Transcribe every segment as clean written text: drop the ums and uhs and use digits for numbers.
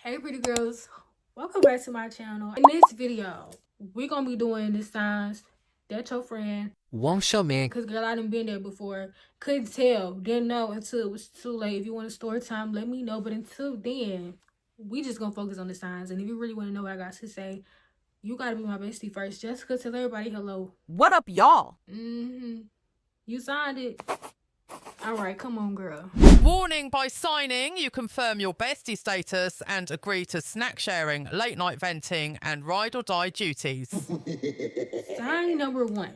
Hey pretty girls, welcome back to my channel. In this video we're gonna be doing the signs that your friend won't show me. because girl, I done been there before, couldn't tell, didn't know until it was too late. If you want a story time, let me know, but until then we just gonna focus on the signs. And if you really want to know what I got to say, you gotta be my bestie first. Jessica, tell everybody hello. What up, y'all? You signed it. All right, come on, girl. Warning, by signing, you confirm your bestie status and agree to snack sharing, late night venting, and ride or die duties. Sign number one.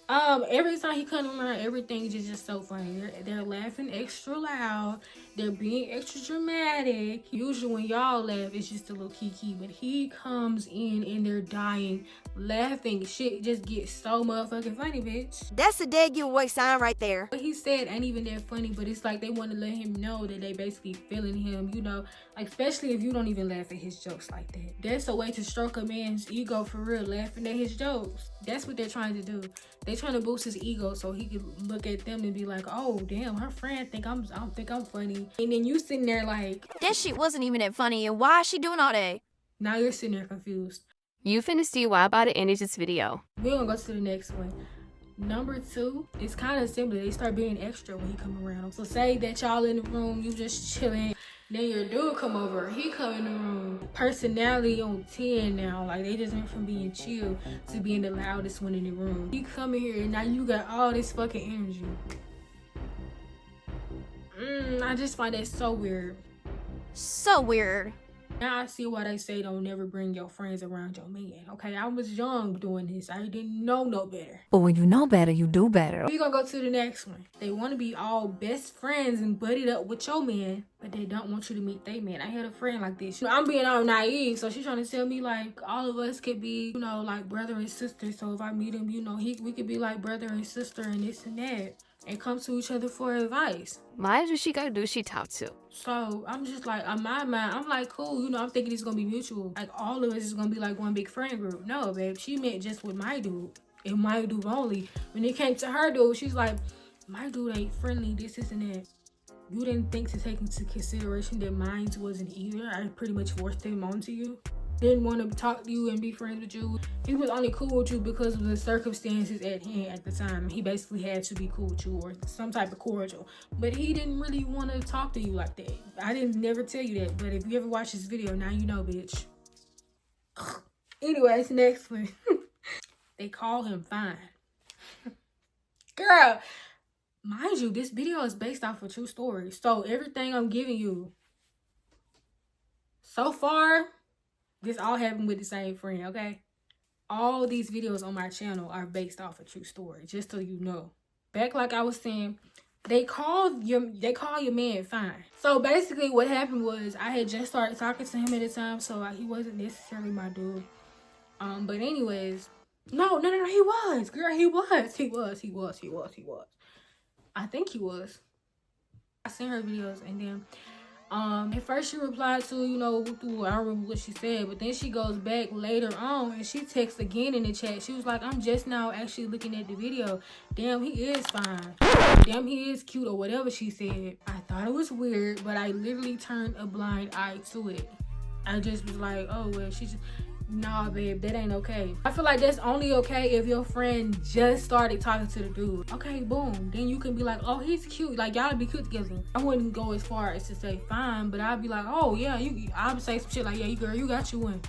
Every time he comes around, everything is just so funny. They're laughing extra loud. They're being extra dramatic. Usually when y'all laugh, it's just a little kiki. But he comes in and they're dying, laughing. Shit just gets so motherfucking funny, bitch. That's a dead giveaway sign right there. What he said ain't even that funny, but it's like they want to let him know that they basically feeling him, you know, like especially if you don't even laugh at his jokes like that. That's a way to stroke a man's ego for real, laughing at his jokes. That's what they're trying to do. They trying to boost his ego so he could look at them and be like, oh damn, her friend think I don't think I'm funny. And then you sitting there like, That shit wasn't even that funny, and why is she doing all that? now you're sitting there confused. You finna see why about to end this video. We're gonna go to the next one. Number two, it's kind of similar. They start being extra when he come around. So say that y'all in the room, you just chilling. Then your dude come over, he come in the room. Personality on 10 now. Like they just went from being chill to being the loudest one in the room. He come in here and now you got all this fucking energy. I just find that so weird. So weird. Now I see why they say don't never bring your friends around your man. Okay, I was young doing this. I didn't know no better. But when you know better, you do better. We gonna go to the next one. They want to be all best friends and buddied up with your man, but they don't want you to meet their man. I had a friend like this. You know, I'm being all naive, so she's trying to tell me like all of us could be, you know, like brother and sister. So if I meet him, you know, we could be like brother and sister and this and that, and come to each other for advice. Mind you, she gotta do she talk to. So I'm just like, on my mind, I'm like, cool, you know, I'm thinking it's gonna be mutual. Like all of us is gonna be like one big friend group. No, babe, she meant just with my dude and my dude only. When it came to her dude, she's like, my dude ain't friendly, this and that. You didn't think to take into consideration that mine wasn't either. I pretty much forced him onto you. Didn't want to talk to you and be friends with you. He was only cool with you because of the circumstances at hand at the time. He basically had to be cool with you or some type of cordial. But he didn't really want to talk to you like that. I didn't never tell you that. But if you ever watch this video, now you know, bitch. Anyways, next one. They call him fine. Girl, mind you, this video is based off a true story. So everything I'm giving you so far, this all happened with the same friend, okay? All these videos on my channel are based off a true story, just so you know. Back like I was saying, they call your man fine. So basically what happened was I had just started talking to him at the time, so he wasn't necessarily my dude. But anyways, no, he was. Girl, he was. I think he was. I seen her videos and then at first she replied to, you know, I don't remember what she said, but then she goes back later on and she texts again in the chat. She was like, I'm just now actually looking at the video. Damn, he is fine. Damn, he is cute, or whatever she said. I thought it was weird, but I literally turned a blind eye to it. I just was like, oh, well, she just, nah, babe, that ain't okay. I feel like that's only okay if your friend just started talking to the dude. Okay, boom. Then you can be like, oh, he's cute. Like, y'all be cute together. I wouldn't go as far as to say fine, but I'd be like, oh, yeah, I would say some shit like, yeah, girl, you got you one.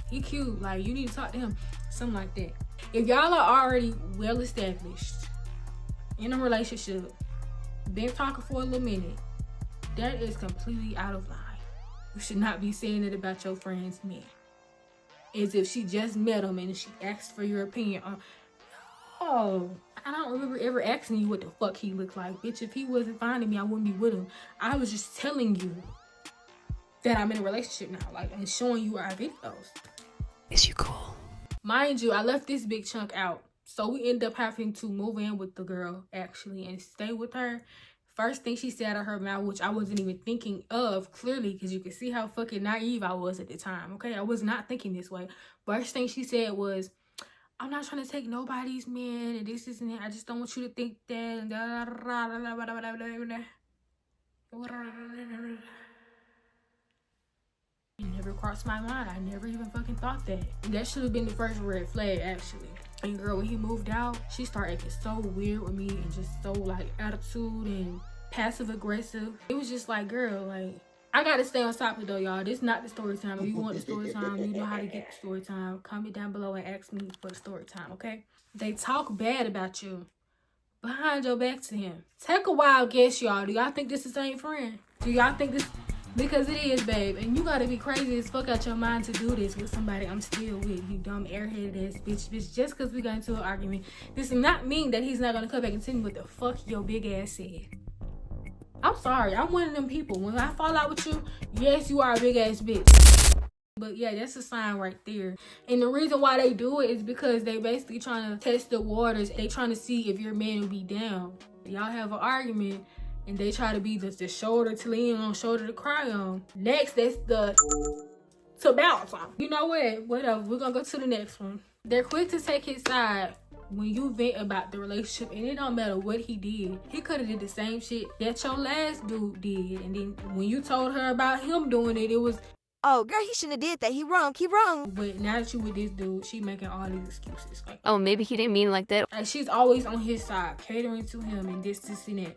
He cute. Like, you need to talk to him. Something like that. If y'all are already well established in a relationship, been talking for a little minute, that is completely out of line. You should not be saying it about your friend's man. As if she just met him and she asked for your opinion. No, I don't remember ever asking you what the fuck he looked like. Bitch, if he wasn't finding me, I wouldn't be with him. I was just telling you that I'm in a relationship now, like, and showing you our videos. Is you cool? Mind you, I left this big chunk out. So we end up having to move in with the girl, actually, and stay with her. First thing she said out of her mouth, which I wasn't even thinking of, clearly, because you can see how fucking naive I was at the time, okay? I was not thinking this way. First thing she said was, I'm not trying to take nobody's man, and this isn't it. I just don't want you to think that. never crossed my mind. I never even fucking thought that. That should have been the first red flag, actually. And girl, when he moved out, she started acting so weird with me and just so like attitude and passive aggressive. It was just like, girl, like, I gotta stay on topic though, y'all. This is not the story time. If you want the story time, you know how to get the story time. Comment down below and ask me for the story time, okay? They talk bad about you behind your back to him. Take a wild guess, y'all. Do y'all think this is the same friend? Do y'all think this? Because it is, babe. And you gotta be crazy as fuck out your mind to do this with somebody I'm still with. You dumb airheaded ass bitch. Just because we got into an argument, this does not mean that he's not gonna come back and tell me what the fuck your big ass said. I'm sorry. I'm one of them people. When I fall out with you, yes, you are a big ass bitch. But yeah, that's a sign right there. And the reason why they do it is because they basically trying to test the waters. They trying to see if your man will be down. Y'all have an argument and they try to be the shoulder to lean on, shoulder to cry on. Next, that's the to bounce on. You know what? Whatever. We're gonna go to the next one. They're quick to take his side when you vent about the relationship, and it don't matter what he did. He could have did the same shit that your last dude did. And then when you told her about him doing it, it was, Oh, girl, he shouldn't have did that. He wrong. but now that you with this dude, she making all these excuses. Like, Oh, maybe he didn't mean like that. like she's always on his side, catering to him and this and that.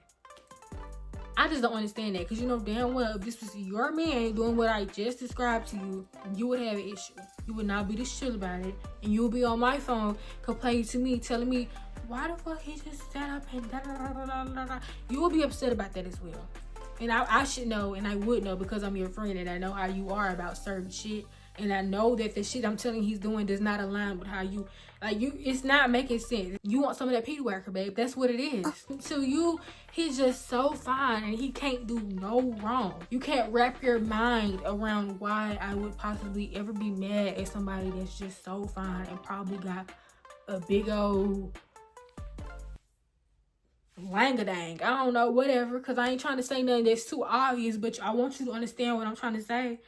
I just don't understand that, because you know damn well if this was your man doing what I just described to you, you would have an issue. You would not be this chill about it, and you would be on my phone complaining to me, telling me why the fuck he just sat up and da da da da da da. You will be upset about that as well. And I should know, and I would know because I'm your friend and I know how you are about certain shit. And I know that the shit I'm telling he's doing does not align with how you, like, you, it's not making sense. You want some of that Peter Wacker, babe. That's what it is. To you, he's just so fine and he can't do no wrong. You can't wrap your mind around why I would possibly ever be mad at somebody that's just so fine and probably got a big old langadang. I don't know, whatever, because I ain't trying to say nothing that's too obvious, but I want you to understand what I'm trying to say.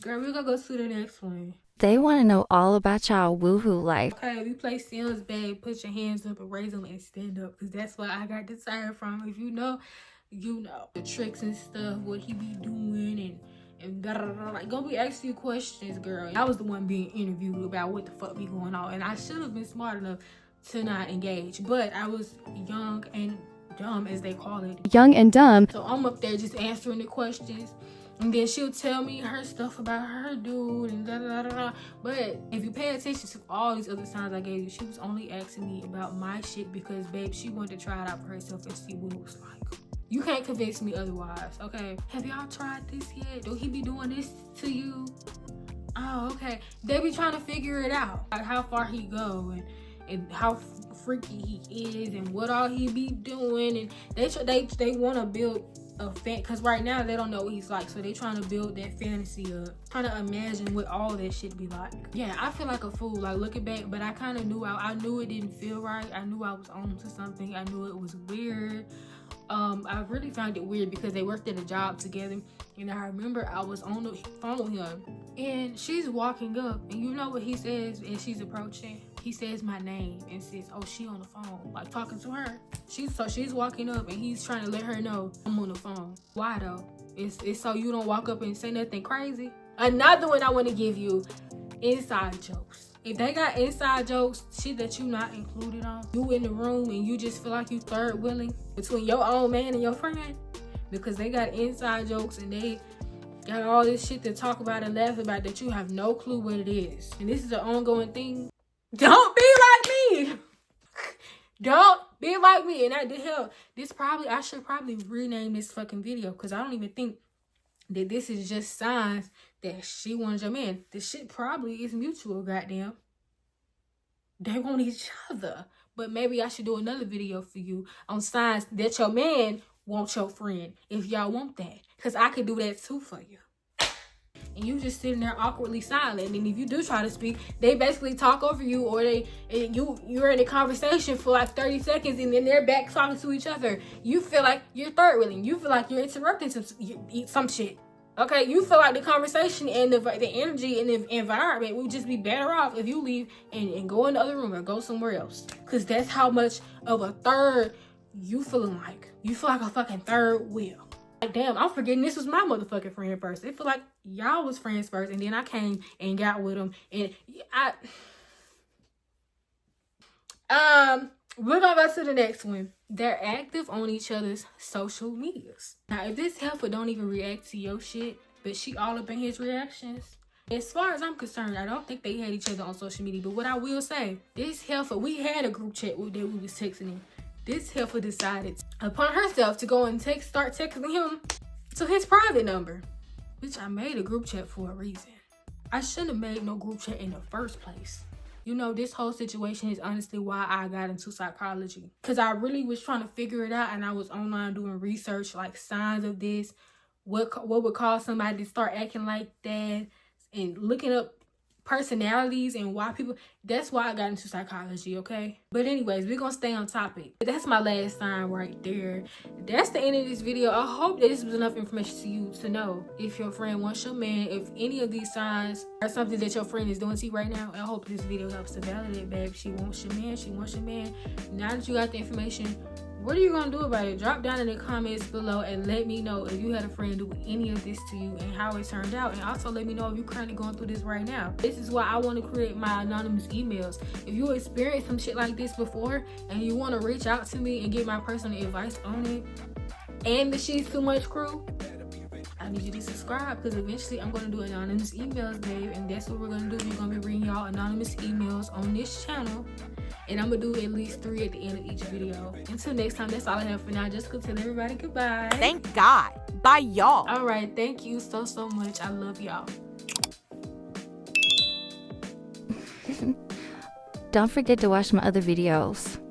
Girl, we're gonna go to the next one. They want to know all about y'all woohoo life. Okay, we play Sims, babe. Put your hands up and raise them and stand up, because that's what I got decided from. If you know, you know. The tricks and stuff, what he be doing, and da da da. Like, gonna be asking you questions, girl. I was the one being interviewed about what the fuck be going on, and I should have been smart enough to not engage, but I was young and dumb, as they call it. Young and dumb. So I'm up there just answering the questions. And then she'll tell me her stuff about her dude and da da da da. But if you pay attention to all these other signs I gave you, she was only asking me about my shit because, babe, she wanted to try it out for herself and see what it was like. You can't convince me otherwise, okay? Have y'all tried this yet? Do he be doing this to you? Oh, okay. They be trying to figure it out, like how far he go and how freaky he is and what all he be doing. And they want to build a fan, because right now they don't know what he's like, so they trying to build that fantasy up, trying to imagine what all that shit be like. Yeah, I feel like a fool, like, looking back, but I kind of knew, I knew it didn't feel right. I knew I was on to something. I knew it was weird. I really found it weird because they worked at a job together, and I remember I was on the phone with him and she's walking up, and you know what he says as she's approaching? He says my name and says, oh, she on the phone, like talking to her. She's walking up and he's trying to let her know I'm on the phone. Why though? It's so you don't walk up and say nothing crazy. Another one I want to give you, inside jokes. If they got inside jokes, shit that you not included on, you in the room and you just feel like you third wheeling between your own man and your friend, because they got inside jokes and they got all this shit to talk about and laugh about that you have no clue what it is. And this is an ongoing thing. Don't be like me. Don't be like me. And I should probably rename this fucking video, because I don't even think that this is just signs that she wants your man. This shit probably is mutual, goddamn. They want each other. But maybe I should do another video for you on signs that your man wants your friend, if y'all want that. Because I could do that too for you. And you just sitting there awkwardly silent. And if you do try to speak, they basically talk over you, or you're in a conversation for like 30 seconds and then they're back talking to each other. You feel like you're third wheeling. You feel like you're interrupting some shit. Okay, you feel like the conversation and the energy and the environment would just be better off if you leave and go in the other room or go somewhere else. Because that's how much of a third you feeling like. You feel like a fucking third wheel. Like, damn, I'm forgetting this was my motherfucking friend first. It feel like y'all was friends first, and then I came and got with him, and we're gonna go to the next one. They're active on each other's social medias. Now, if this heifer don't even react to your shit, but she all up in his reactions, as far as I'm concerned, I don't think they had each other on social media. But what I will say, this heifer, we had a group chat that we was texting in. This heifer decided upon herself to go and start texting him to his private number, which I made a group chat for a reason. I shouldn't have made no group chat in the first place. You know, this whole situation is honestly why I got into psychology. Because I really was trying to figure it out, and I was online doing research, like signs of this, what would cause somebody to start acting like that, and looking up personalities and why people. That's why I got into psychology, okay? But anyways, we're gonna stay on topic. That's my last sign right there. That's the end of this video. I hope that this was enough information to you to know if your friend wants your man, if any of these signs are something that your friend is doing to you right now. I hope this video helps to validate, babe. She wants your man. She wants your man. Now that you got the information, what are you gonna do about it? Drop down in the comments below and let me know if you had a friend do any of this to you and how it turned out. And also let me know if you're currently going through this right now. This is why I want to create my anonymous emails. If you experienced some shit like this before and you want to reach out to me and get my personal advice on it, and the She's Too Much crew, I need you to subscribe, because eventually I'm going to do anonymous emails, babe. And that's what we're going to do. We're going to be reading y'all anonymous emails on this channel. And I'm going to do at least 3 at the end of each video. Until next time, that's all I have for now. Just go tell everybody goodbye. Thank God. Bye, y'all. All right. Thank you so much. I love y'all. Don't forget to watch my other videos.